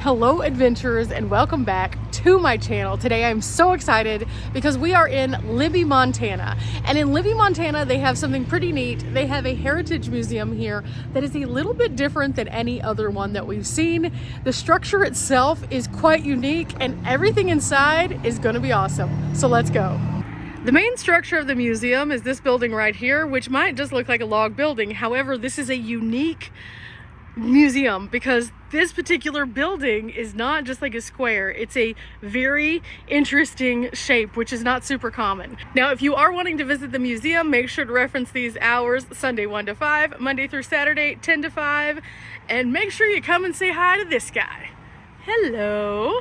Hello adventurers and welcome back to my channel. Today I'm so excited because we are in Libby, Montana. And in Libby, Montana, they have something pretty neat. They have a heritage museum here that is a little bit different than any other one that we've seen. The structure itself is quite unique and everything inside is going to be awesome. So let's go. The main structure of the museum is this building right here, which might just look like a log building. However, this is a unique museum because this particular building is not just like a square. It's a very interesting shape, which is not super common. Now, if you are wanting to visit the museum, make sure to reference these hours: Sunday 1 to 5, Monday through Saturday 10 to 5, and make sure you come and say hi to this guy. Hello.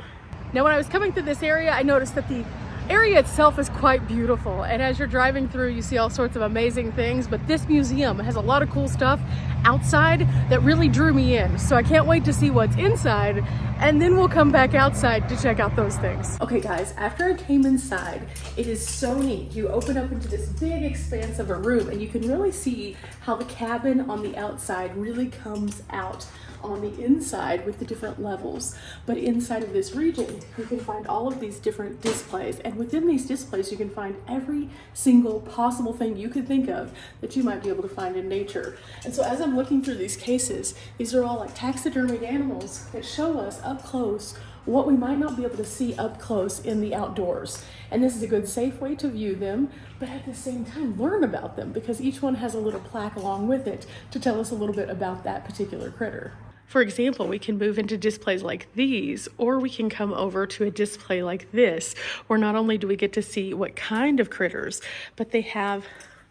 Now, when I was coming through this area, I noticed that the area itself is quite beautiful, and as you're driving through you see all sorts of amazing things, but this museum has a lot of cool stuff outside that really drew me in. So I can't wait to see what's inside, and then we'll come back outside to check out those things. Okay guys, after I came inside, it is so neat. You open up into this big expanse of a room and you can really see how the cabin on the outside really comes out on the inside with the different levels. But inside of this region, you can find all of these different displays, and within these displays you can find every single possible thing you could think of that you might be able to find in nature. And so as I'm looking through these cases, these are all like taxidermied animals that show us up close what we might not be able to see up close in the outdoors. And this is a good, safe way to view them, but at the same time learn about them, because each one has a little plaque along with it to tell us a little bit about that particular critter. For example, we can move into displays like these, or we can come over to a display like this, where not only do we get to see what kind of critters, but they have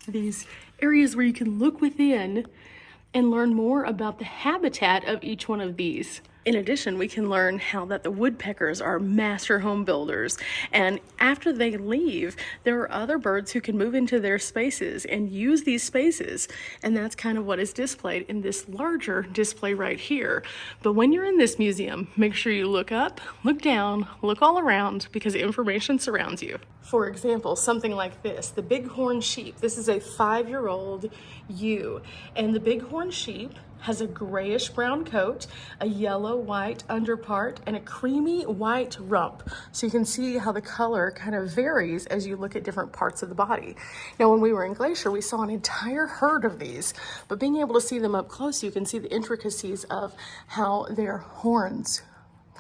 these areas where you can look within and learn more about the habitat of each one of these. In addition, we can learn how that the woodpeckers are master home builders, and after they leave, there are other birds who can move into their spaces and use these spaces, and that's kind of what is displayed in this larger display right here. But when you're in this museum, make sure you look up, look down, look all around, because information surrounds you. For example, something like this, the bighorn sheep. This is a 5-year-old ewe, and the bighorn sheep has a grayish brown coat, a yellow white underpart, and a creamy white rump. So you can see how the color kind of varies as you look at different parts of the body. Now, when we were in Glacier, we saw an entire herd of these, but being able to see them up close, you can see the intricacies of how their horns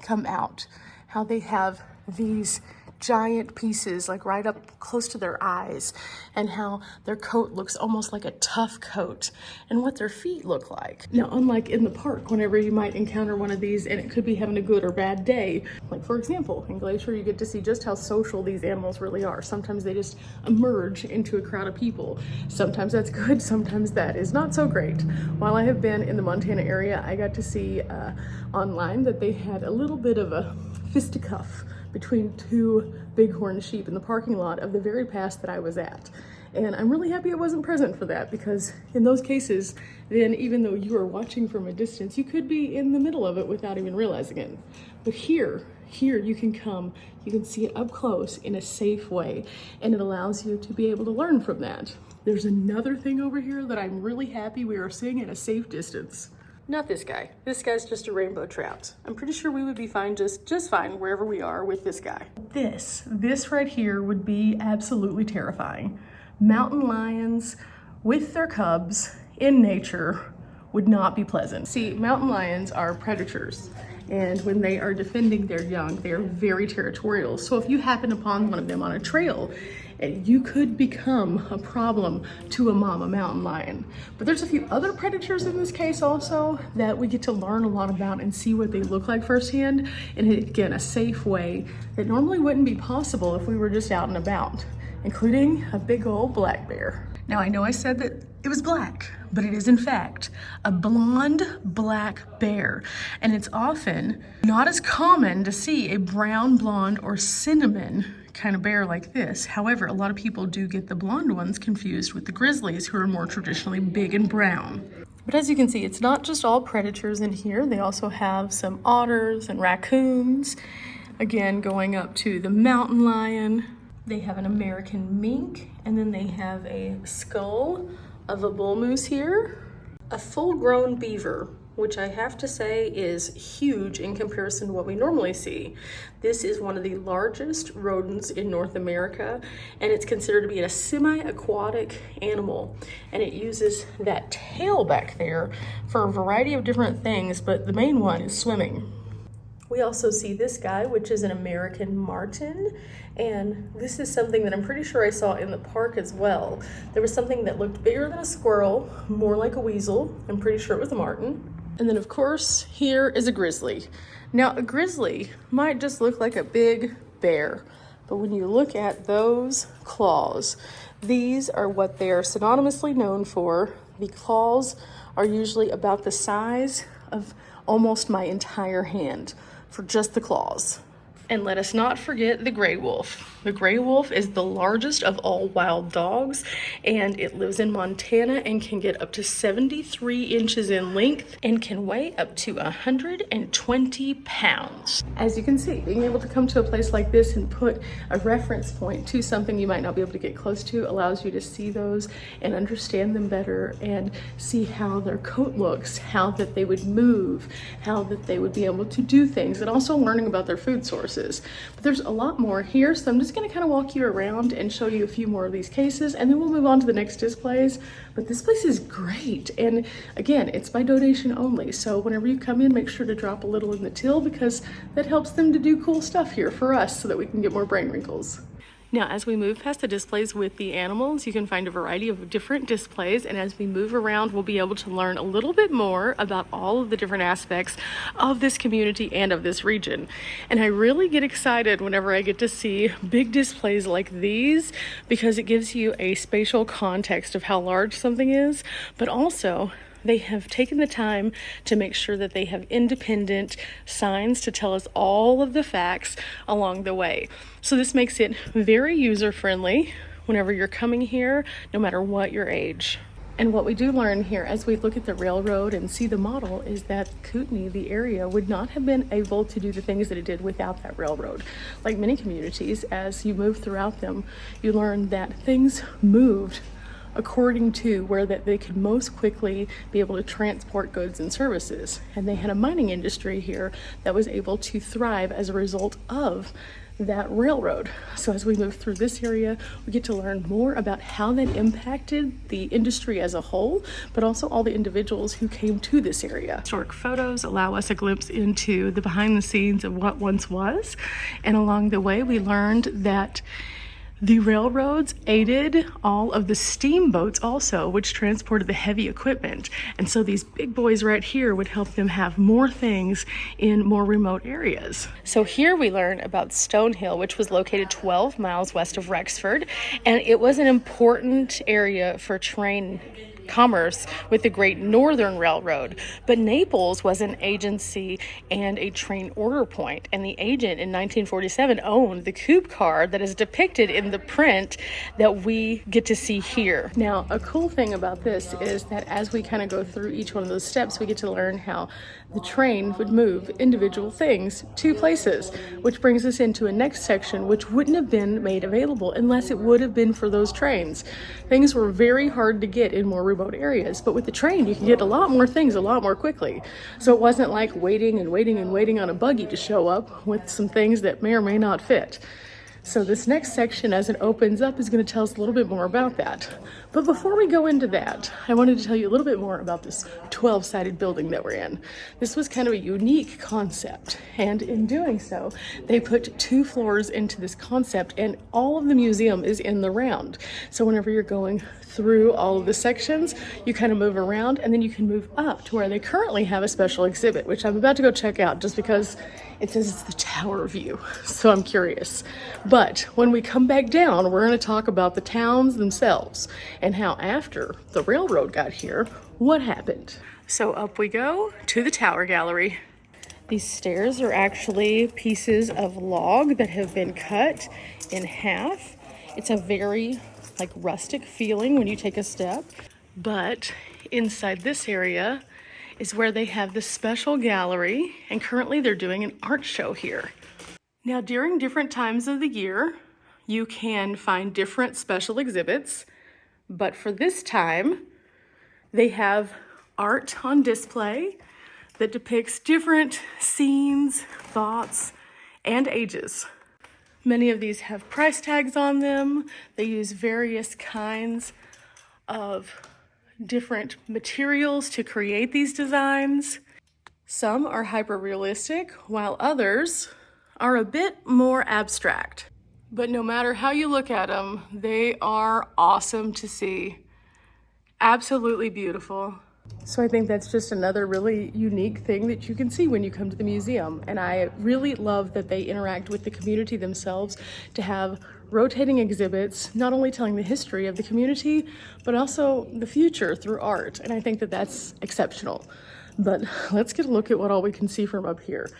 come out, how they have these giant pieces like right up close to their eyes, and how their coat looks almost like a tough coat, and what their feet look like. Now, unlike in the park, whenever you might encounter one of these and it could be having a good or bad day, like for example in Glacier, you get to see just how social these animals really are. Sometimes they just emerge into a crowd of people. Sometimes that's good, sometimes that is not so great. While I have been in the Montana area, I got to see online that they had a little bit of a fisticuff between two bighorn sheep in the parking lot of the very past that I was at. And I'm really happy I wasn't present for that, because in those cases, then even though you are watching from a distance, you could be in the middle of it without even realizing it. But here you can come, you can see it up close in a safe way, and it allows you to be able to learn from that. There's another thing over here that I'm really happy we are seeing at a safe distance. Not this guy. This guy's just a rainbow trout. I'm pretty sure we would be fine, just fine wherever we are with this guy. This right here would be absolutely terrifying. Mountain lions with their cubs in nature would not be pleasant. See, mountain lions are predators, and when they are defending their young, they are very territorial. So if you happen upon one of them on a trail, you could become a problem to a mama mountain lion. But there's a few other predators in this case also that we get to learn a lot about and see what they look like firsthand, in, again, a safe way that normally wouldn't be possible if we were just out and about, including a big old black bear. Now, I know I said that it was black, but it is in fact a blonde black bear, and it's often not as common to see a brown, blonde, or cinnamon kind of bear like this. However, a lot of people do get the blonde ones confused with the grizzlies, who are more traditionally big and brown. But as you can see, it's not just all predators in here. They also have some otters and raccoons. Again, going up to the mountain lion. They have an American mink, and then they have a skull of a bull moose here. A full-grown beaver which I have to say is huge in comparison to what we normally see. This is one of the largest rodents in North America, and it's considered to be a semi-aquatic animal. And it uses that tail back there for a variety of different things, but the main one is swimming. We also see this guy, which is an American marten, and this is something that I'm pretty sure I saw in the park as well. There was something that looked bigger than a squirrel, more like a weasel. I'm pretty sure it was a marten. And then of course, here is a grizzly. Now a grizzly might just look like a big bear, but when you look at those claws, these are what they are synonymously known for. The claws are usually about the size of almost my entire hand for just the claws. And let us not forget the gray wolf. The gray wolf is the largest of all wild dogs, and it lives in Montana and can get up to 73 inches in length and can weigh up to 120 pounds. As you can see, being able to come to a place like this and put a reference point to something you might not be able to get close to allows you to see those and understand them better and see how their coat looks, how that they would move, how that they would be able to do things, and also learning about their food sources. But there's a lot more here, so I'm just going to kind of walk you around and show you a few more of these cases, and then we'll move on to the next displays. But this place is great, and again, it's by donation only, so whenever you come in, make sure to drop a little in the till, because that helps them to do cool stuff here for us so that we can get more brain wrinkles. Now, as we move past the displays with the animals, you can find a variety of different displays, and as we move around, we'll be able to learn a little bit more about all of the different aspects of this community and of this region. And I really get excited whenever I get to see big displays like these, because it gives you a spatial context of how large something is, but also they have taken the time to make sure that they have independent signs to tell us all of the facts along the way. So this makes it very user-friendly whenever you're coming here, no matter what your age. And what we do learn here as we look at the railroad and see the model is that Kootenai, the area, would not have been able to do the things that it did without that railroad. Like many communities, as you move throughout them, you learn that things moved according to where that they could most quickly be able to transport goods and services. And they had a mining industry here that was able to thrive as a result of that railroad. So as we move through this area, we get to learn more about how that impacted the industry as a whole, but also all the individuals who came to this area. Historic photos allow us a glimpse into the behind the scenes of what once was. And along the way, we learned that the railroads aided all of the steamboats also, which transported the heavy equipment. And so these big boys right here would help them have more things in more remote areas. So here we learn about Stonehill, which was located 12 miles west of Rexford. And it was an important area for train commerce with the Great Northern Railroad. But Naples was an agency and a train order point, and the agent in 1947 owned the coupe car that is depicted in the print that we get to see here. Now, a cool thing about this is that as we kind of go through each one of those steps, we get to learn how the train would move individual things to places, which brings us into a next section which wouldn't have been made available unless it would have been for those trains. Things were very hard to get in more remote areas, but with the train you can get a lot more things a lot more quickly. So it wasn't like waiting and waiting and waiting on a buggy to show up with some things that may or may not fit. So this next section, as it opens up, is going to tell us a little bit more about that. But before we go into that, I wanted to tell you a little bit more about this 12-sided building that we're in. This was kind of a unique concept, and in doing so, they put 2 floors into this concept, and all of the museum is in the round. So whenever you're going through all of the sections, you kind of move around, and then you can move up to where they currently have a special exhibit, which I'm about to go check out just because it says it's the tower view, so I'm curious. But when we come back down, we're going to talk about the towns themselves and how after the railroad got here, what happened. So up we go to the tower gallery. These stairs are actually pieces of log that have been cut in half. It's a very rustic feeling when you take a step, but inside this area is where they have this special gallery, and currently they're doing an art show here. Now, during different times of the year, you can find different special exhibits, but for this time, they have art on display that depicts different scenes, thoughts, and ages. Many of these have price tags on them. They use various kinds of different materials to create these designs. Some are hyper-realistic, while others are a bit more abstract. But no matter how you look at them, they are awesome to see. Absolutely beautiful. So I think that's just another really unique thing that you can see when you come to the museum. And I really love that they interact with the community themselves to have rotating exhibits, not only telling the history of the community, but also the future through art. And I think that that's exceptional. But let's get a look at what all we can see from up here.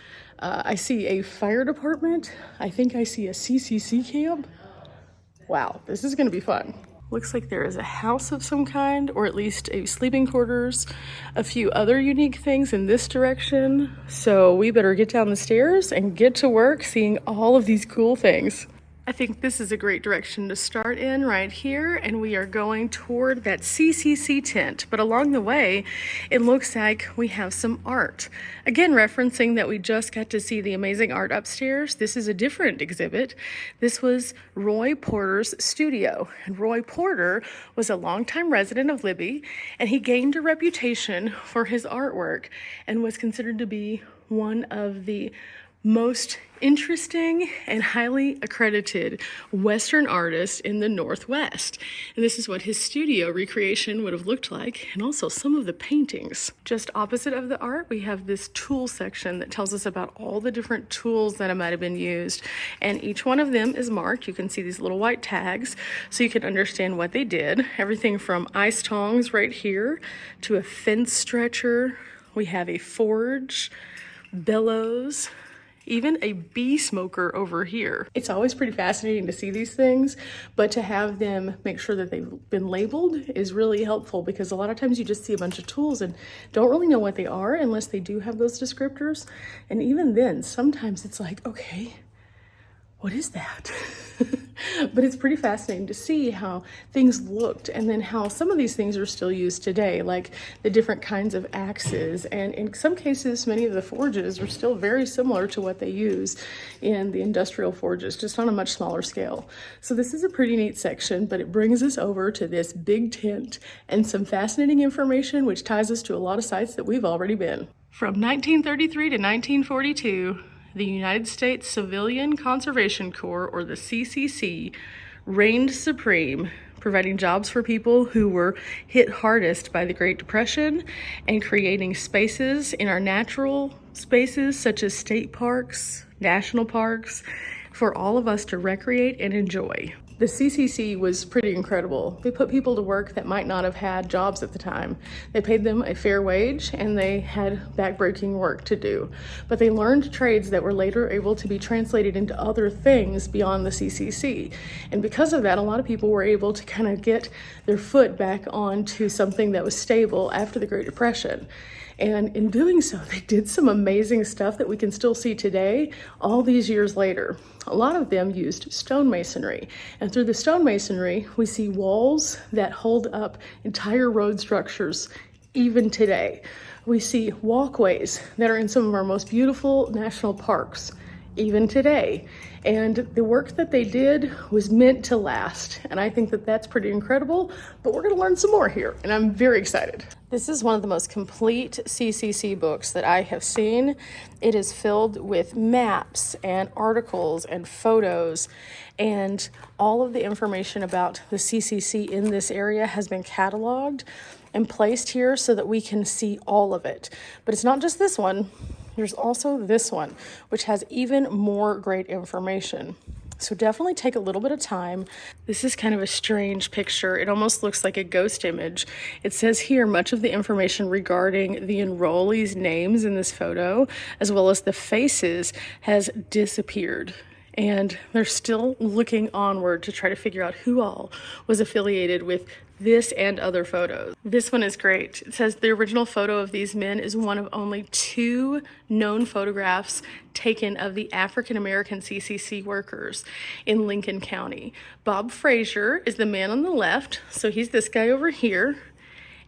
I see a fire department. I think I see a CCC camp. Wow, this is gonna be fun. Looks like there is a house of some kind, or at least a sleeping quarters, a few other unique things in this direction. So we better get down the stairs and get to work seeing all of these cool things. I think this is a great direction to start in right here, and we are going toward that CCC tent. But along the way, it looks like we have some art. Again, referencing that we just got to see the amazing art upstairs. This is a different exhibit. This was Roy Porter's studio. And Roy Porter was a longtime resident of Libby, and he gained a reputation for his artwork and was considered to be one of the most interesting and highly accredited Western artist in the Northwest. And this is what his studio recreation would have looked like, and also some of the paintings. Just opposite of the art, we have this tool section that tells us about all the different tools that might have been used. And each one of them is marked. You can see these little white tags so you can understand what they did. Everything from ice tongs right here to a fence stretcher. We have a forge, bellows, even a bee smoker over here. It's always pretty fascinating to see these things, but to have them make sure that they've been labeled is really helpful, because a lot of times you just see a bunch of tools and don't really know what they are unless they do have those descriptors. And even then, sometimes it's like, okay, what is that? But it's pretty fascinating to see how things looked, and then how some of these things are still used today, like the different kinds of axes. And in some cases, many of the forges are still very similar to what they use in the industrial forges, just on a much smaller scale. So this is a pretty neat section, but it brings us over to this big tent and some fascinating information, which ties us to a lot of sites that we've already been. From 1933 to 1942, the United States Civilian Conservation Corps, or the CCC, reigned supreme, providing jobs for people who were hit hardest by the Great Depression and creating spaces in our natural spaces such as state parks, national parks, for all of us to recreate and enjoy. The CCC was pretty incredible. They put people to work that might not have had jobs at the time. They paid them a fair wage, and they had backbreaking work to do. But they learned trades that were later able to be translated into other things beyond the CCC. And because of that, a lot of people were able to kind of get their foot back onto something that was stable after the Great Depression. And in doing so, they did some amazing stuff that we can still see today, all these years later. A lot of them used stonemasonry. And through the stonemasonry, we see walls that hold up entire road structures even today. We see walkways that are in some of our most beautiful national parks even today. And the work that they did was meant to last. And I think that that's pretty incredible, but we're gonna learn some more here, and I'm very excited. This is one of the most complete CCC books that I have seen. It is filled with maps and articles and photos, and all of the information about the CCC in this area has been cataloged and placed here so that we can see all of it. But it's not just this one. There's also this one, which has even more great information. So definitely take a little bit of time. This is kind of a strange picture. It almost looks like a ghost image. It says here much of the information regarding the enrollees' names in this photo, as well as the faces, has disappeared. And they're still looking onward to try to figure out who all was affiliated with this and other photos. This one is great. It says the original photo of these men is one of only 2 known photographs taken of the African-American CCC workers in Lincoln County. Bob Frazier is the man on the left, so he's this guy over here.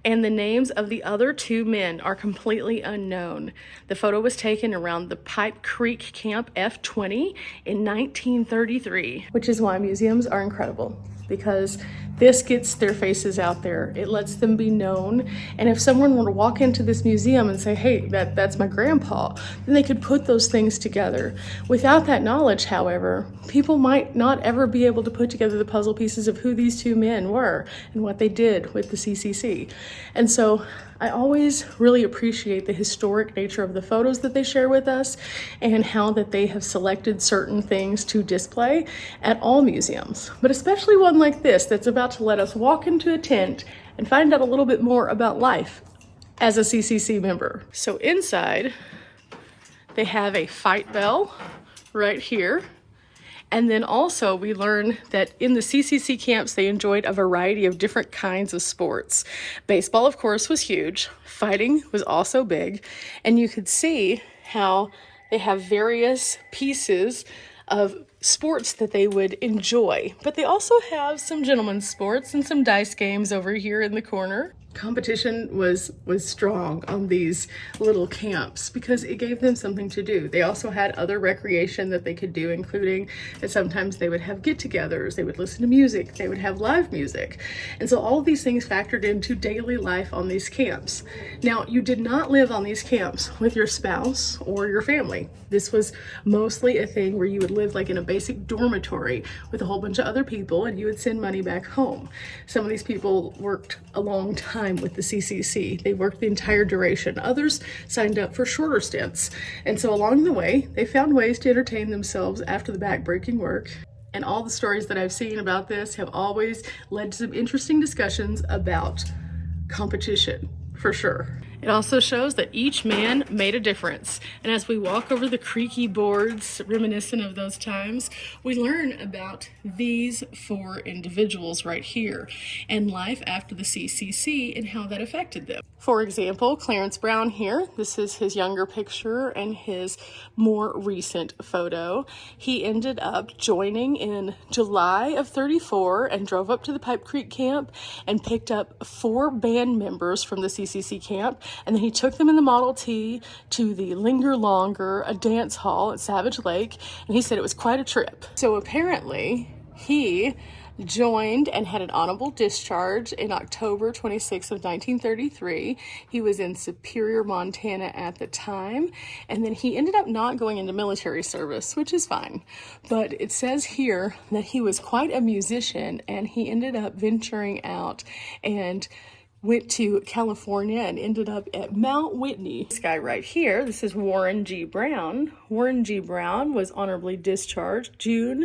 and the names of the other two men are completely unknown. The photo was taken around the Pipe Creek Camp F-20 in 1933, which is why museums are incredible, because this gets their faces out there. It lets them be known. And if someone were to walk into this museum and say, hey, that's my grandpa, then they could put those things together. Without that knowledge, however, people might not ever be able to put together the puzzle pieces of who these two men were and what they did with the CCC. And so I always really appreciate the historic nature of the photos that they share with us and how that they have selected certain things to display at all museums, but especially one like this that's about to let us walk into a tent and find out a little bit more about life as a CCC member. So inside, they have a fight bell right here. And then also we learn that in the CCC camps, they enjoyed a variety of different kinds of sports. Baseball, of course, was huge. Fighting was also big. And you could see how they have various pieces of sports that they would enjoy. But they also have some gentlemen's sports and some dice games over here in the corner. Competition was strong on these little camps because it gave them something to do. They also had other recreation that they could do, including that sometimes they would have get-togethers, they would listen to music, they would have live music. And so all of these things factored into daily life on these camps. Now, you did not live on these camps with your spouse or your family. This was mostly a thing where you would live like in a basic dormitory with a whole bunch of other people, and you would send money back home. Some of these people worked a long time with the CCC. They worked the entire duration. Others signed up for shorter stints. And so along the way, they found ways to entertain themselves after the backbreaking work. And all the stories that I've seen about this have always led to some interesting discussions about competition, for sure. It also shows that each man made a difference. And as we walk over the creaky boards, reminiscent of those times, we learn about these four individuals right here and life after the CCC and how that affected them. For example, Clarence Brown here, this is his younger picture and his more recent photo. He ended up joining in July of 34 and drove up to the Pipe Creek camp and picked up 4 band members from the CCC camp. And then he took them in the Model T to the Linger Longer, a dance hall at Savage Lake, and he said it was quite a trip. So apparently he joined and had an honorable discharge in October 26th of 1933. He was in Superior, Montana at the time, and then he ended up not going into military service, which is fine. But it says here that he was quite a musician, and he ended up venturing out and went to California and ended up at Mount Whitney. This guy right here, this is Warren G. Brown. Warren G. Brown was honorably discharged June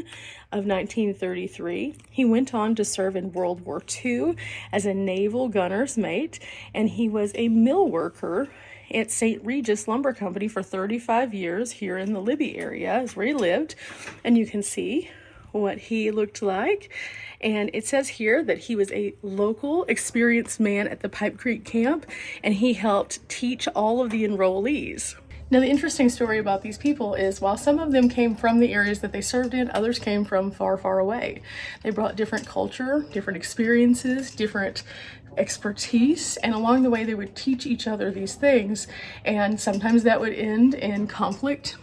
of 1933. He went on to serve in World War II as a naval gunner's mate, and he was a mill worker at St. Regis Lumber Company for 35 years here in the Libby area is where he lived. And you can see what he looked like. And it says here that he was a local experienced man at the Pipe Creek camp, and he helped teach all of the enrollees. Now, the interesting story about these people is while some of them came from the areas that they served in, others came from far, far away. They brought different culture, different experiences, different expertise, and along the way they would teach each other these things, and sometimes that would end in conflict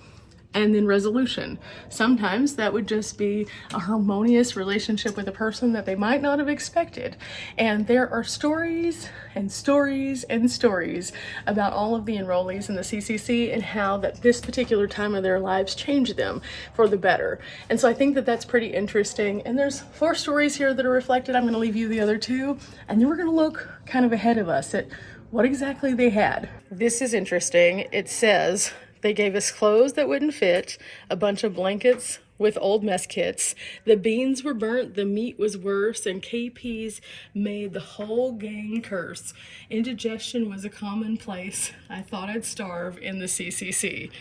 and then resolution. Sometimes that would just be a harmonious relationship with a person that they might not have expected. And there are stories and stories and stories about all of the enrollees in the CCC and how that this particular time of their lives changed them for the better. And so I think that that's pretty interesting. And there's 4 stories here that are reflected. I'm going to leave you the other 2, and then we're going to look kind of ahead of us at what exactly they had. This is interesting. It says they gave us clothes that wouldn't fit, a bunch of blankets with old mess kits. The beans were burnt, the meat was worse, and KPs made the whole gang curse. Indigestion was a commonplace. I thought I'd starve in the CCC.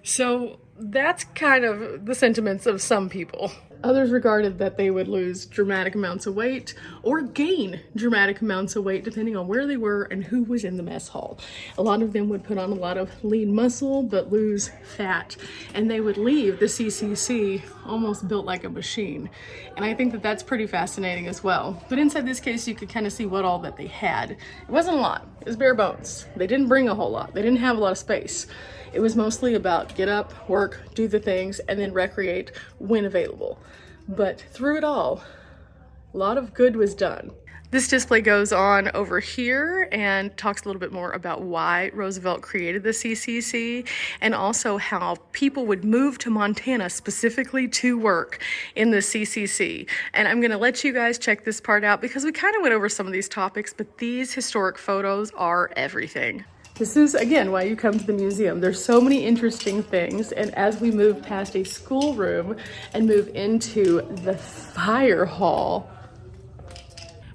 So that's kind of the sentiments of some people. Others regarded that they would lose dramatic amounts of weight or gain dramatic amounts of weight depending on where they were and who was in the mess hall. A lot of them would put on a lot of lean muscle but lose fat, and they would leave the CCC almost built like a machine. And I think that that's pretty fascinating as well. But inside this case, you could kind of see what all that they had. It wasn't a lot. It was bare bones. They didn't bring a whole lot. They didn't have a lot of space. It was mostly about get up, work, do the things, and then recreate when available. But through it all, a lot of good was done. This display goes on over here and talks a little bit more about why Roosevelt created the CCC, and also how people would move to Montana specifically to work in the CCC. And I'm gonna let you guys check this part out because we kind of went over some of these topics, but these historic photos are everything. This is, again, why you come to the museum. There's so many interesting things, and as we move past a schoolroom and move into the fire hall,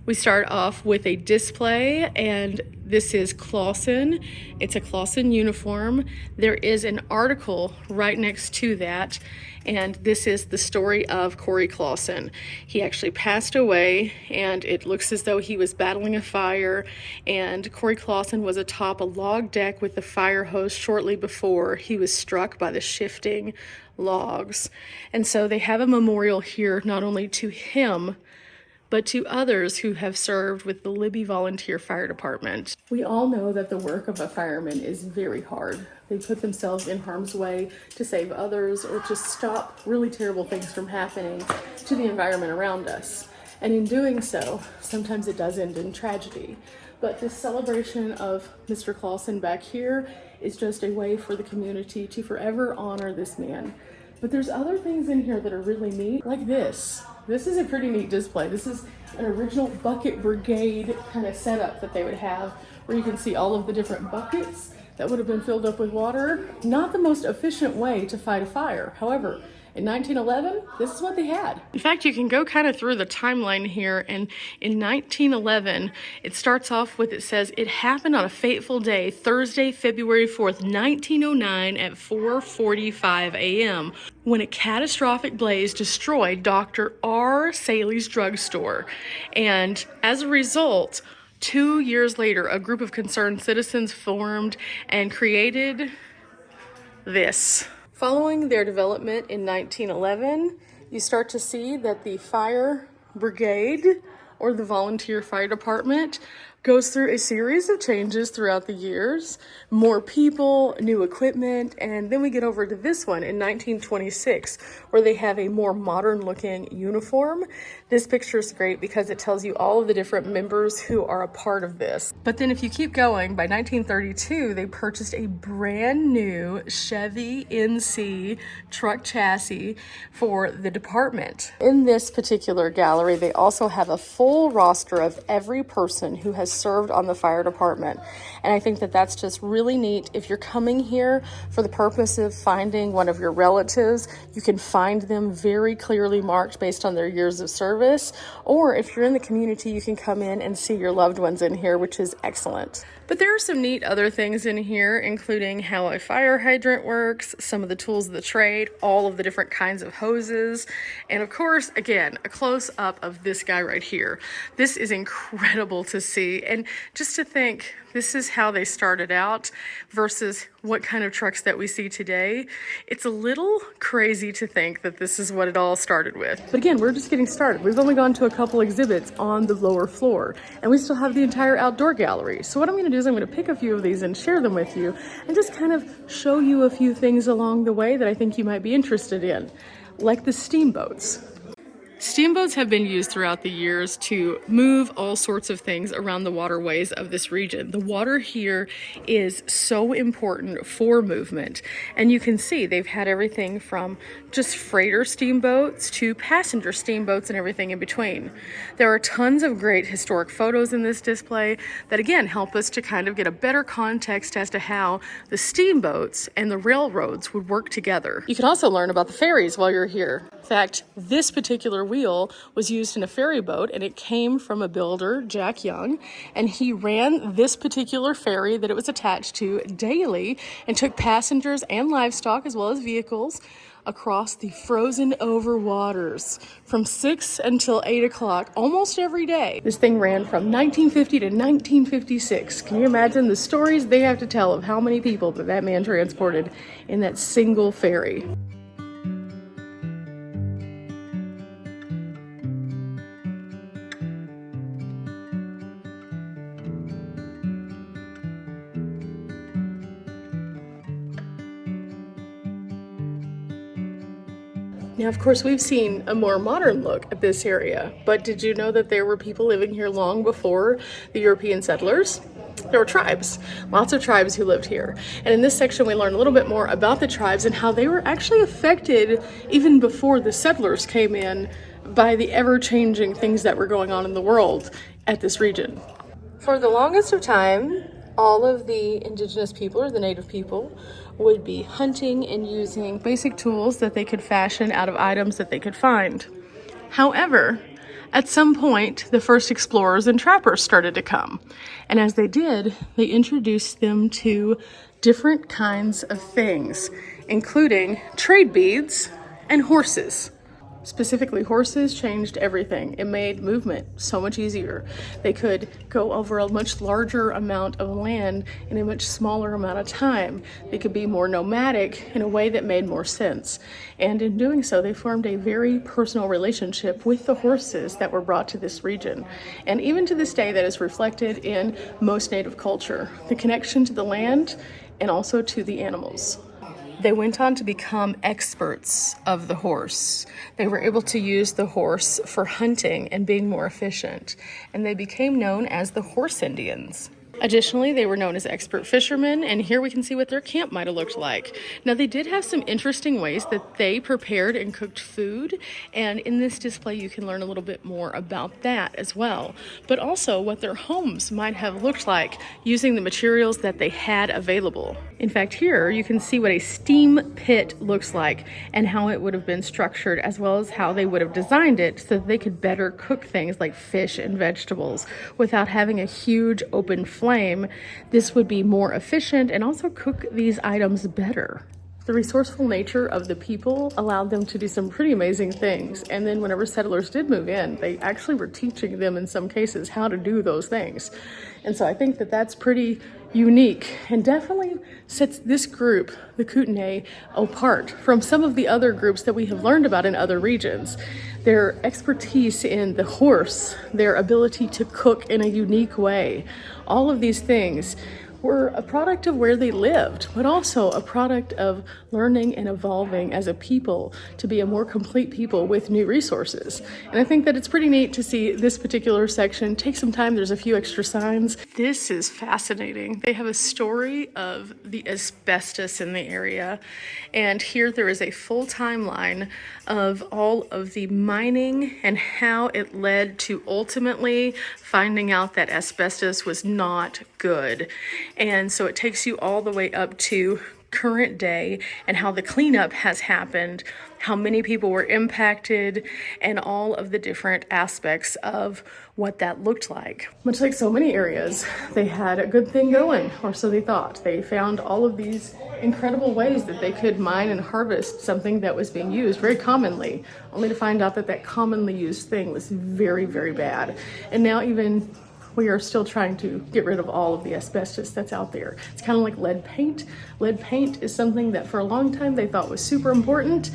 we start off with a display, and this is Clausen. It's a Clausen uniform. There is an article right next to that, and this is the story of Corey Clausen. He actually passed away, and it looks as though he was battling a fire, and Corey Clausen was atop a log deck with the fire hose shortly before he was struck by the shifting logs. And so they have a memorial here not only to him, but to others who have served with the Libby Volunteer Fire Department. We all know that the work of a fireman is very hard. They put themselves in harm's way to save others or to stop really terrible things from happening to the environment around us. And in doing so, sometimes it does end in tragedy. But this celebration of Mr. Clausen back here is just a way for the community to forever honor this man. But there's other things in here that are really neat, like this. This is a pretty neat display. This is an original bucket brigade kind of setup that they would have, where you can see all of the different buckets that would have been filled up with water. Not the most efficient way to fight a fire. However, in 1911, this is what they had. In fact, you can go kind of through the timeline here, and in 1911, it starts off with, it says, it happened on a fateful day, Thursday, February 4th, 1909 at 4:45 a.m., when a catastrophic blaze destroyed Dr. R. Saley's drugstore. And as a result, 2 years later, a group of concerned citizens formed and created this. Following their development in 1911, you start to see that the fire brigade, or the volunteer fire department, goes through a series of changes throughout the years. More people, new equipment, and then we get over to this one in 1926, where they have a more modern looking uniform. This picture is great because it tells you all of the different members who are a part of this. But then if you keep going, by 1932, they purchased a brand new Chevy NC truck chassis for the department. In this particular gallery, they also have a full roster of every person who has served on the fire department. And I think that that's just really neat. If you're coming here for the purpose of finding one of your relatives, you can find them very clearly marked based on their years of service. Or if you're in the community, you can come in and see your loved ones in here, which is excellent. But there are some neat other things in here, including how a fire hydrant works, some of the tools of the trade, all of the different kinds of hoses, and of course, again, a close-up of this guy right here. This is incredible to see, and just to think, this is how they started out versus what kind of trucks that we see today. It's a little crazy to think that this is what it all started with. But again, we're just getting started. We've only gone to a couple exhibits on the lower floor, and we still have the entire outdoor gallery. So what I'm gonna do is I'm gonna pick a few of these and share them with you and just kind of show you a few things along the way that I think you might be interested in, like the steamboats. Steamboats have been used throughout the years to move all sorts of things around the waterways of this region. The water here is so important for movement. And you can see they've had everything from just freighter steamboats to passenger steamboats and everything in between. There are tons of great historic photos in this display that again help us to kind of get a better context as to how the steamboats and the railroads would work together. You can also learn about the ferries while you're here. In fact, this particular wheel was used in a ferry boat, and it came from a builder, Jack Young, and he ran this particular ferry that it was attached to daily and took passengers and livestock as well as vehicles across the frozen over waters from 6 until 8 o'clock almost every day. This thing ran from 1950 to 1956. Can you imagine the stories they have to tell of how many people that man transported in that single ferry? Now, of course, we've seen a more modern look at this area, but did you know that there were people living here long before the European settlers? There were tribes, lots of tribes who lived here. And in this section, we learn a little bit more about the tribes and how they were actually affected even before the settlers came in by the ever-changing things that were going on in the world at this region. For the longest of time, all of the indigenous people, or the native people, would be hunting and using basic tools that they could fashion out of items that they could find. However, at some point, the first explorers and trappers started to come. And as they did, they introduced them to different kinds of things, including trade beads and horses. Specifically, horses changed everything. It made movement so much easier. They could go over a much larger amount of land in a much smaller amount of time. They could be more nomadic in a way that made more sense. And in doing so, they formed a very personal relationship with the horses that were brought to this region. And even to this day, that is reflected in most native culture, the connection to the land and also to the animals. They went on to become experts of the horse. They were able to use the horse for hunting and being more efficient, and they became known as the Horse Indians. Additionally, they were known as expert fishermen, and here we can see what their camp might have looked like. Now, they did have some interesting ways that they prepared and cooked food, and in this display you can learn a little bit more about that as well, but also what their homes might have looked like using the materials that they had available. In fact, here you can see what a steam pit looks like and how it would have been structured, as well as how they would have designed it so that they could better cook things like fish and vegetables without having a huge open flame. This would be more efficient and also cook these items better. The resourceful nature of the people allowed them to do some pretty amazing things. And then whenever settlers did move in, they actually were teaching them in some cases how to do those things. And so I think that that's pretty unique and definitely sets this group, the Kootenai, apart from some of the other groups that we have learned about in other regions. Their expertise in the horse, their ability to cook in a unique way, all of these things were a product of where they lived, but also a product of learning and evolving as a people to be a more complete people with new resources. And I think that it's pretty neat to see this particular section. Take some time, there's a few extra signs. This is fascinating. They have a story of the asbestos in the area, and here there is a full timeline of all of the mining and how it led to ultimately finding out that asbestos was not good. And so it takes you all the way up to current day and how the cleanup has happened, how many people were impacted, and all of the different aspects of what that looked like. Much like so many areas, they had a good thing going, or so they thought. They found all of these incredible ways that they could mine and harvest something that was being used very commonly, only to find out that that commonly used thing was very, very bad. And now even we are still trying to get rid of all of the asbestos that's out there. It's kind of like lead paint. Lead paint is something that for a long time they thought was super important,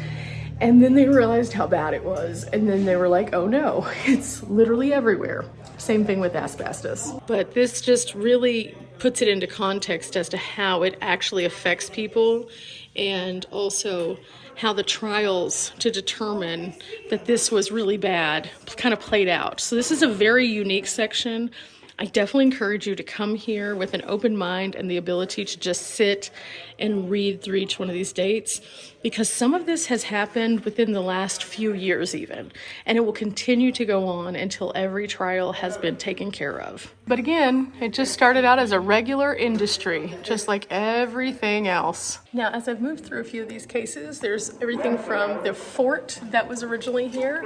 and then they realized how bad it was, and then they were like, oh no, it's literally everywhere. Same thing with asbestos. But this just really puts it into context as to how it actually affects people, and also how the trials to determine that this was really bad kind of played out. So this is a very unique section. I definitely encourage you to come here with an open mind and the ability to just sit and read through each one of these dates, because some of this has happened within the last few years even, and it will continue to go on until every trial has been taken care of. But again, it just started out as a regular industry, just like everything else. Now, as I've moved through a few of these cases, there's everything from the fort that was originally here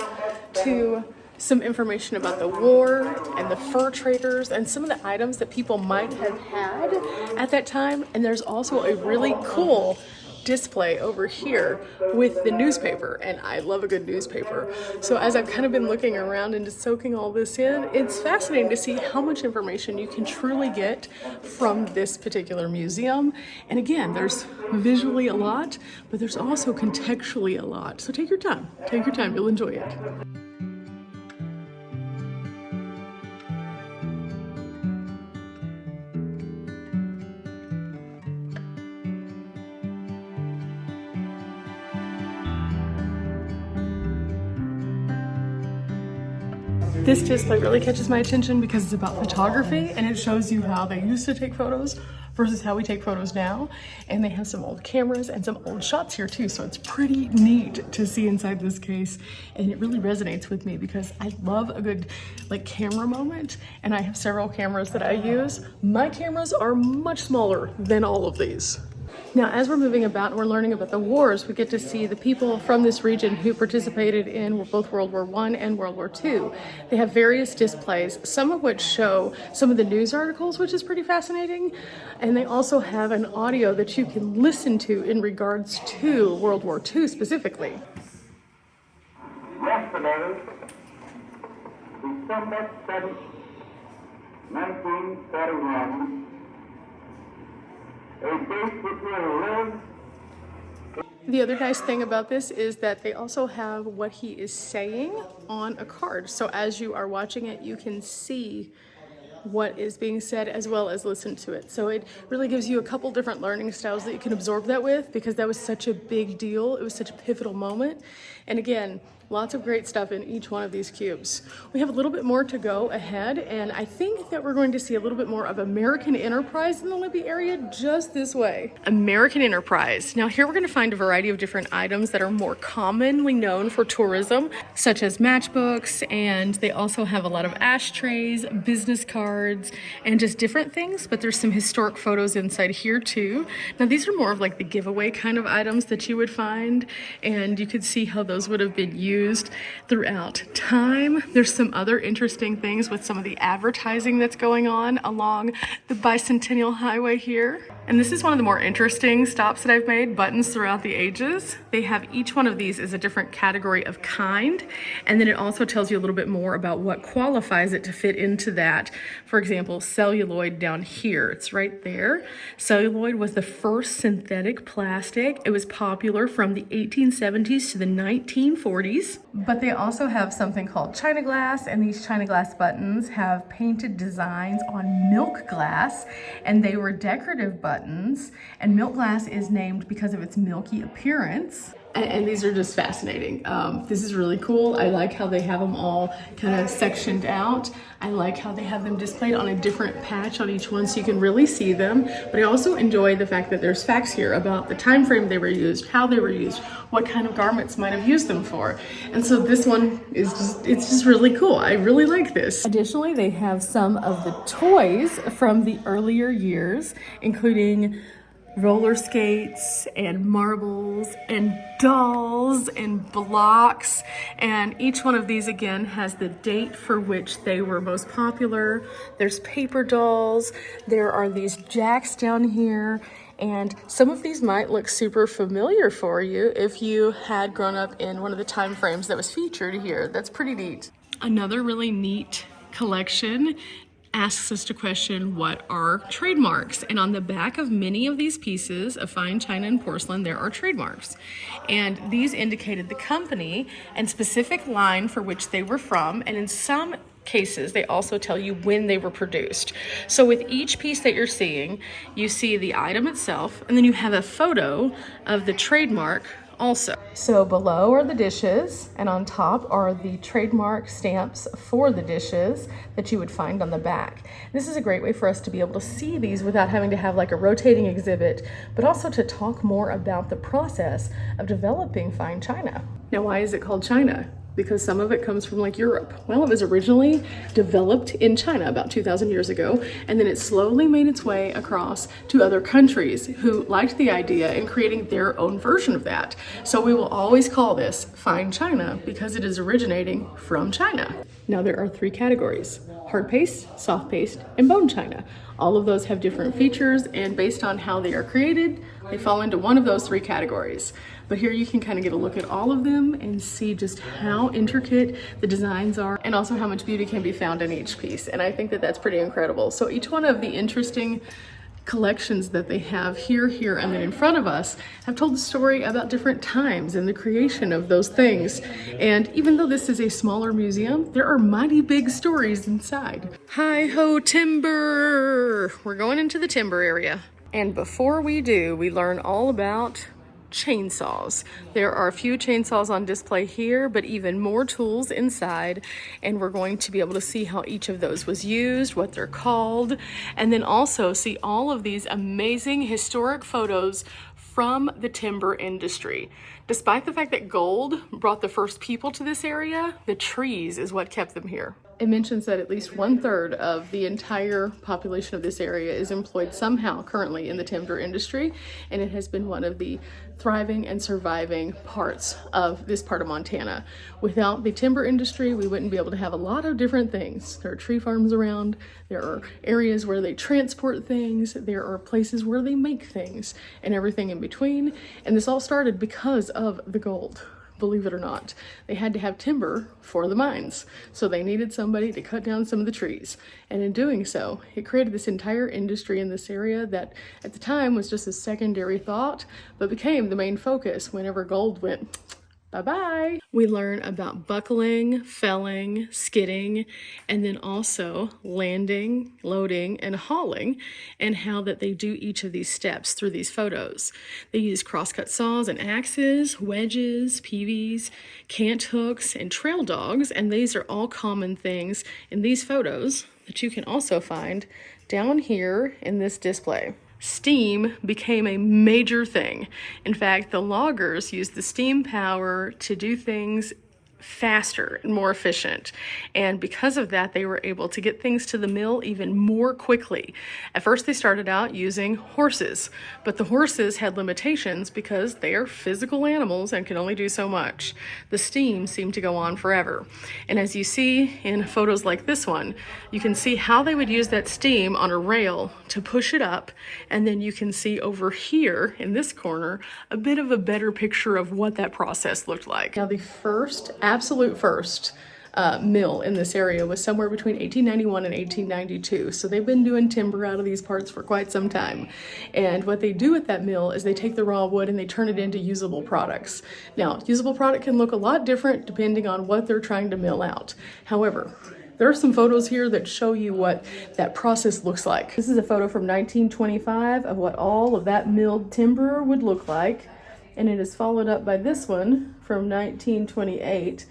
to some information about the war and the fur traders and some of the items that people might have had at that time. And there's also a really cool display over here with the newspaper, and I love a good newspaper. So as I've kind of been looking around and just soaking all this in, it's fascinating to see how much information you can truly get from this particular museum. And again, there's visually a lot, but there's also contextually a lot. So take your time, you'll enjoy it. This display really catches my attention because it's about photography, and it shows you how they used to take photos versus how we take photos now. And they have some old cameras and some old shots here too, so it's pretty neat to see inside this case. And it really resonates with me because I love a good like camera moment, and I have several cameras that I use. My cameras are much smaller than all of these. Now, as we're moving about and we're learning about the wars, we get to see the people from this region who participated in both World War I and World War II. They have various displays, some of which show some of the news articles, which is pretty fascinating. And they also have an audio that you can listen to in regards to World War II specifically. Yesterday, December 7th, 1941, a date which will live. The other nice thing about this is that they also have what he is saying on a card. So as you are watching it, you can see what is being said as well as listen to it. So it really gives you a couple different learning styles that you can absorb that with, because that was such a big deal. It was such a pivotal moment. And again, lots of great stuff in each one of these cubes. We have a little bit more to go ahead, and I think that we're going to see a little bit more of American enterprise in the Libby area just this way. American enterprise. Now here we're going to find a variety of different items that are more commonly known for tourism, such as matchbooks, and they also have a lot of ashtrays, business cards, and just different things, but there's some historic photos inside here too. Now these are more of like the giveaway kind of items that you would find, and you could see how those would have been used throughout time. There's some other interesting things with some of the advertising that's going on along the Bicentennial Highway here. And this is one of the more interesting stops that I've made, buttons throughout the ages. They have each one of these is a different category of kind, and then it also tells you a little bit more about what qualifies it to fit into that. For example, celluloid down here, it's right there. Celluloid was the first synthetic plastic. It was popular from the 1870s to the 1940s. But they also have something called China glass, and these China glass buttons have painted designs on milk glass, and they were decorative buttons. And milk glass is named because of its milky appearance. And these are just fascinating. This is really cool. I like how they have them all kind of sectioned out. I like how they have them displayed on a different patch on each one so you can really see them. But I also enjoy the fact that there's facts here about the time frame they were used, how they were used, what kind of garments might have used them for. And so this one is it's just really cool. I really like this. Additionally, they have some of the toys from the earlier years, including roller skates and marbles and dolls and blocks, and each one of these again has the date for which they were most popular. There's paper dolls, there are these jacks down here, and some of these might look super familiar for you if you had grown up in one of the time frames that was featured here. That's pretty neat. Another really neat collection asks us to question what are trademarks. And on the back of many of these pieces of fine china and porcelain, there are trademarks. And these indicated the company and specific line for which they were from. And in some cases, they also tell you when they were produced. So with each piece that you're seeing, you see the item itself, and then you have a photo of the trademark also. So below are the dishes, and on top are the trademark stamps for the dishes that you would find on the back. This is a great way for us to be able to see these without having to have like a rotating exhibit, but also to talk more about the process of developing fine china. Now, why is it called china? because some of it comes from like Europe. Well, it was originally developed in China about 2,000 years ago, and then it slowly made its way across to other countries who liked the idea and creating their own version of that. So we will always call this fine China because it is originating from China. Now there are 3 categories: hard paste, soft paste, and bone china. All of those have different features, and based on how they are created, they fall into one of those 3 categories. But here you can kind of get a look at all of them and see just how intricate the designs are and also how much beauty can be found in each piece. And I think that that's pretty incredible. So each one of the interesting collections that they have here, and then in front of us have told the story about different times and the creation of those things. And even though this is a smaller museum, there are mighty big stories inside. Hi-ho timber! We're going into the timber area. And before we do, we learn all about chainsaws. There are a few chainsaws on display here, but even more tools inside, and we're going to be able to see how each of those was used, what they're called, and then also see all of these amazing historic photos from the timber industry. Despite the fact that gold brought the first people to this area, the trees is what kept them here. It mentions that at least 1/3 of the entire population of this area is employed somehow currently in the timber industry, and it has been one of the thriving and surviving parts of this part of Montana. Without the timber industry, we wouldn't be able to have a lot of different things. There are tree farms around, there are areas where they transport things, there are places where they make things, and everything in between. And this all started because of the gold. Believe it or not, they had to have timber for the mines. So they needed somebody to cut down some of the trees. And in doing so, it created this entire industry in this area that at the time was just a secondary thought, but became the main focus whenever gold went bye-bye. We learn about buckling, felling, skidding, and then also landing, loading, and hauling, and how that they do each of these steps through these photos. They use crosscut saws and axes, wedges, peavies, cant hooks, and trail dogs, and these are all common things in these photos that you can also find down here in this display. Steam became a major thing. In fact, the loggers used the steam power to do things faster and more efficient. And because of that, they were able to get things to the mill even more quickly. At first, they started out using horses, but the horses had limitations because they are physical animals and can only do so much. The steam seemed to go on forever. And as you see in photos like this one, you can see how they would use that steam on a rail to push it up. And then you can see over here in this corner, a bit of a better picture of what that process looked like. Now, the absolute first mill in this area was somewhere between 1891 and 1892. So they've been doing timber out of these parts for quite some time. And what they do at that mill is they take the raw wood and they turn it into usable products. Now, usable product can look a lot different depending on what they're trying to mill out. However, there are some photos here that show you what that process looks like. This is a photo from 1925 of what all of that milled timber would look like. And it is followed up by this one from 1928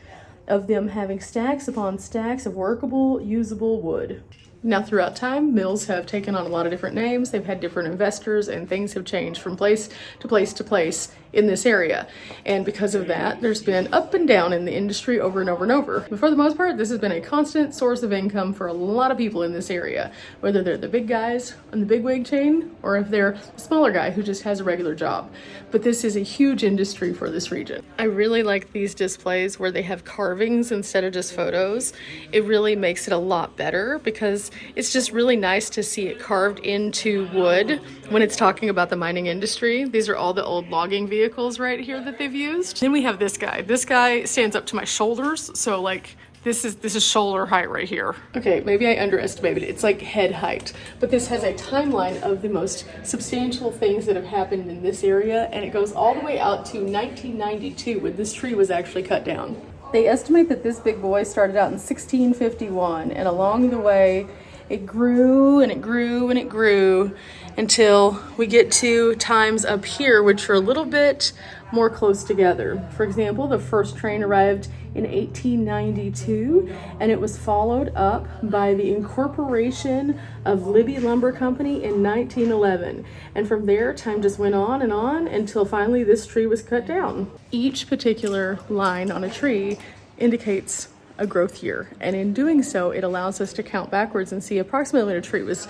of them having stacks upon stacks of workable, usable wood. Now, throughout time, mills have taken on a lot of different names. They've had different investors, and things have changed from place to place to place in this area. And because of that, there's been up and down in the industry over and over and over. But for the most part, this has been a constant source of income for a lot of people in this area, whether they're the big guys on the big wig chain or if they're the smaller guy who just has a regular job. But this is a huge industry for this region. I really like these displays where they have carvings instead of just photos. It really makes it a lot better because it's just really nice to see it carved into wood when it's talking about the mining industry. These are all the old logging vehicles right here that they've used. Then we have this guy. This guy stands up to my shoulders, so like this is shoulder height right here. Okay, maybe I underestimated it. It's like head height. But this has a timeline of the most substantial things that have happened in this area, and it goes all the way out to 1992 when this tree was actually cut down. They estimate that this big boy started out in 1651, and along the way it grew and it grew and it grew until we get to times up here which are a little bit more close together. For example, the first train arrived in 1892, and it was followed up by the incorporation of Libby Lumber Company in 1911. And from there, time just went on until finally this tree was cut down. Each particular line on a tree indicates a growth year, and in doing so it allows us to count backwards and see approximately when a tree was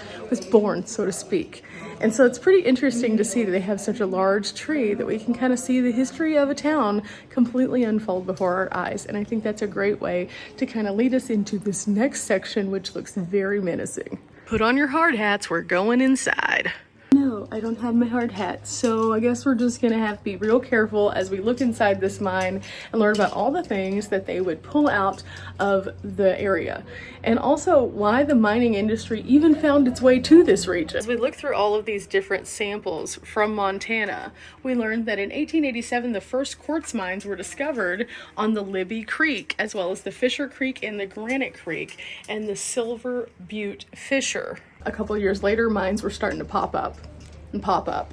born, so to speak. And so it's pretty interesting to see that they have such a large tree that we can kind of see the history of a town completely unfold before our eyes. And I think that's a great way to kind of lead us into this next section, which looks very menacing. Put on your hard hats, we're going inside. No, I don't have my hard hat, so I guess we're just gonna have to be real careful as we look inside this mine and learn about all the things that they would pull out of the area, and also why the mining industry even found its way to this region. As we look through all of these different samples from Montana, we learned that in 1887 the first quartz mines were discovered on the Libby Creek, as well as the Fisher Creek and the Granite Creek and the Silver Butte Fissure. A couple of years later, mines were starting to pop up,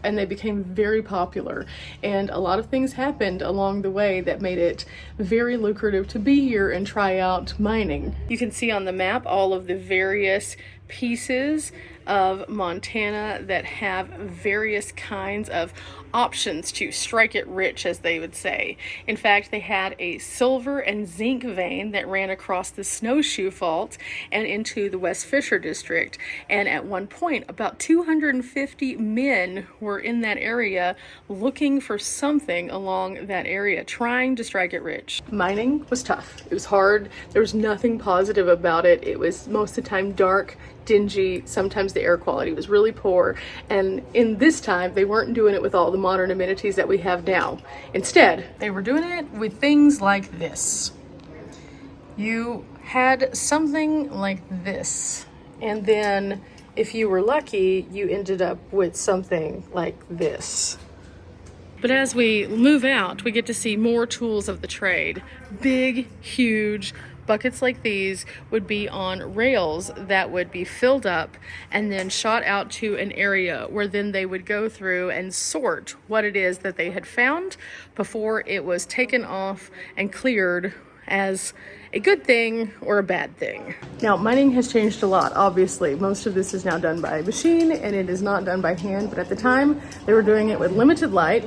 and they became very popular, and a lot of things happened along the way that made it very lucrative to be here and try out mining. You can see on the map all of the various pieces of Montana that have various kinds of options to strike it rich, as they would say. In fact, they had a silver and zinc vein that ran across the Snowshoe Fault and into the West Fisher District. And at one point, about 250 men were in that area looking for something along that area, trying to strike it rich. Mining was tough. It was hard. There was nothing positive about it. It was most of the time dark, dingy. Sometimes the air quality was really poor, and in this time they weren't doing it with all the modern amenities that we have now. Instead, they were doing it with things like this. You had something like this, and then if you were lucky, you ended up with something like this. But as we move out, we get to see more tools of the trade. Big, huge buckets like these would be on rails that would be filled up and then shot out to an area where then they would go through and sort what it is that they had found before it was taken off and cleared as a good thing or a bad thing. Now, mining has changed a lot, obviously. Most of this is now done by machine and it is not done by hand, but at the time they were doing it with limited light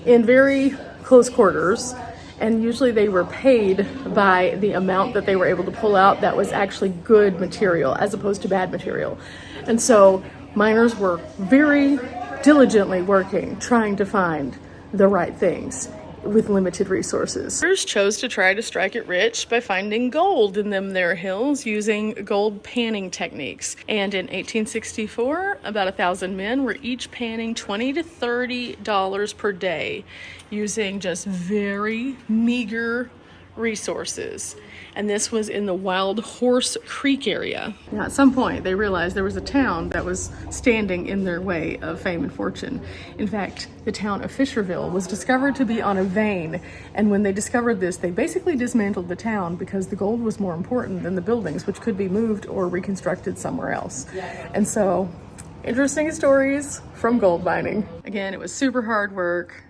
in very close quarters. And usually they were paid by the amount that they were able to pull out that was actually good material as opposed to bad material. And so miners were very diligently working, trying to find the right things with limited resources. Miners chose to try to strike it rich by finding gold in them there hills using gold panning techniques. And in 1864, about 1,000 men were each panning $20 to $30 per day using just very meager resources. And this was in the Wild Horse Creek area. Now, at some point, they realized there was a town that was standing in their way of fame and fortune. In fact, the town of Fisherville was discovered to be on a vein. And when they discovered this, they basically dismantled the town because the gold was more important than the buildings, which could be moved or reconstructed somewhere else. And so, interesting stories from gold mining. Again, it was super hard work,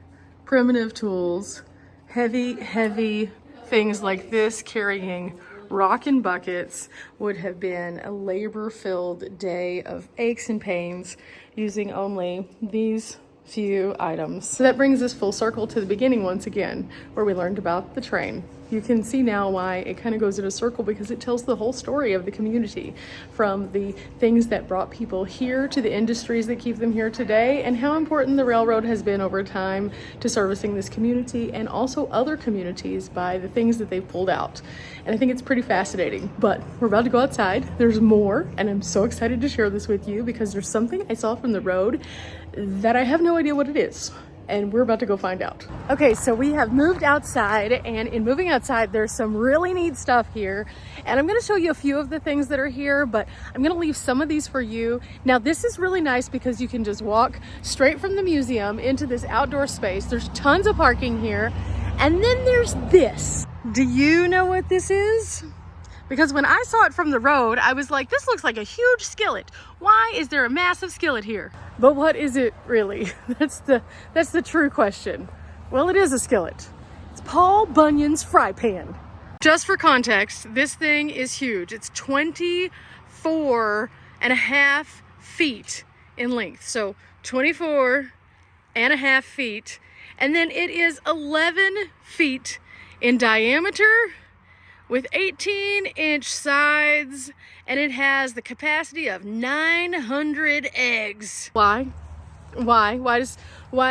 primitive tools, heavy things like this, carrying rock in buckets, would have been a labor-filled day of aches and pains using only these few items. So that brings us full circle to the beginning once again, where we learned about the train. You can see now why it kind of goes in a circle, because it tells the whole story of the community, from the things that brought people here to the industries that keep them here today, and how important the railroad has been over time to servicing this community and also other communities by the things that they've pulled out. And I think it's pretty fascinating. But we're about to go outside. There's more, and I'm so excited to share this with you because there's something I saw from the road that I have no idea what it is. And we're about to go find out. Okay, so we have moved outside, and in moving outside, there's some really neat stuff here. And I'm gonna show you a few of the things that are here, but I'm gonna leave some of these for you. Now, this is really nice because you can just walk straight from the museum into this outdoor space. There's tons of parking here. And then there's this. Do you know what this is? Because when I saw it from the road, I was like, this looks like a huge skillet. Why is there a massive skillet here? But what is it really? That's the true question. Well, it is a skillet. It's Paul Bunyan's fry pan. Just for context, this thing is huge. It's 24.5 feet in length. So 24.5 feet. And then it is 11 feet in diameter with 18-inch sides, and it has the capacity of 900 eggs. Why? Why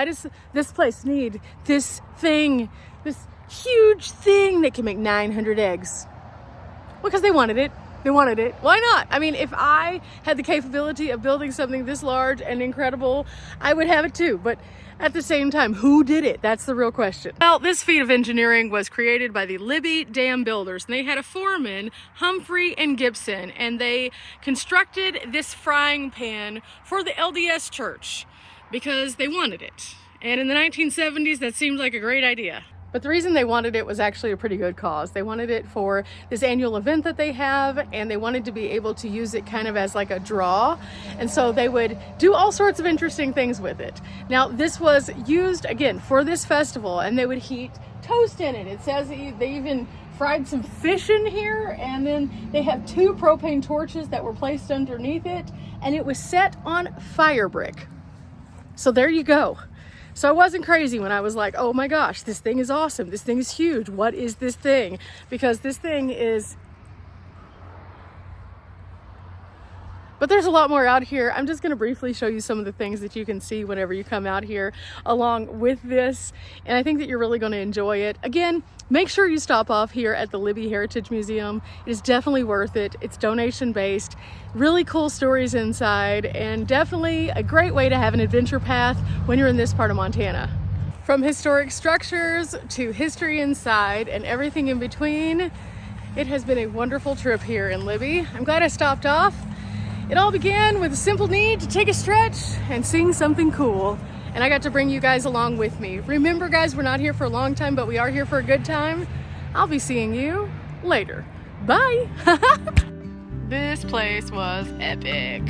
does this place need this thing, this huge thing that can make 900 eggs? Well, because they wanted it. They wanted it. Why not? I mean, if I had the capability of building something this large and incredible, I would have it too. But at the same time, who did it? That's the real question. Well, this feat of engineering was created by the Libby Dam builders, and they had a foreman, Humphrey and Gibson, and they constructed this frying pan for the LDS church because they wanted it. And in the 1970s, that seemed like a great idea. But the reason they wanted it was actually a pretty good cause. They wanted it for this annual event that they have, and they wanted to be able to use it kind of as like a draw. And so they would do all sorts of interesting things with it. Now, this was used, again, for this festival, and they would heat toast in it. It says they even fried some fish in here, and then they have 2 propane torches that were placed underneath it, and it was set on fire brick. So there you go. So I wasn't crazy when I was like, oh my gosh, this thing is awesome. This thing is huge. What is this thing? Because this thing is... But there's a lot more out here. I'm just going to briefly show you some of the things that you can see whenever you come out here along with this. And I think that you're really going to enjoy it. Again, make sure you stop off here at the Libby Heritage Museum. It is definitely worth it. It's donation based, really cool stories inside, and definitely a great way to have an adventure path when you're in this part of Montana. From historic structures to history inside and everything in between, it has been a wonderful trip here in Libby. I'm glad I stopped off. It all began with a simple need to take a stretch and sing something cool. And I got to bring you guys along with me. Remember, guys, we're not here for a long time, but we are here for a good time. I'll be seeing you later. Bye. This place was epic.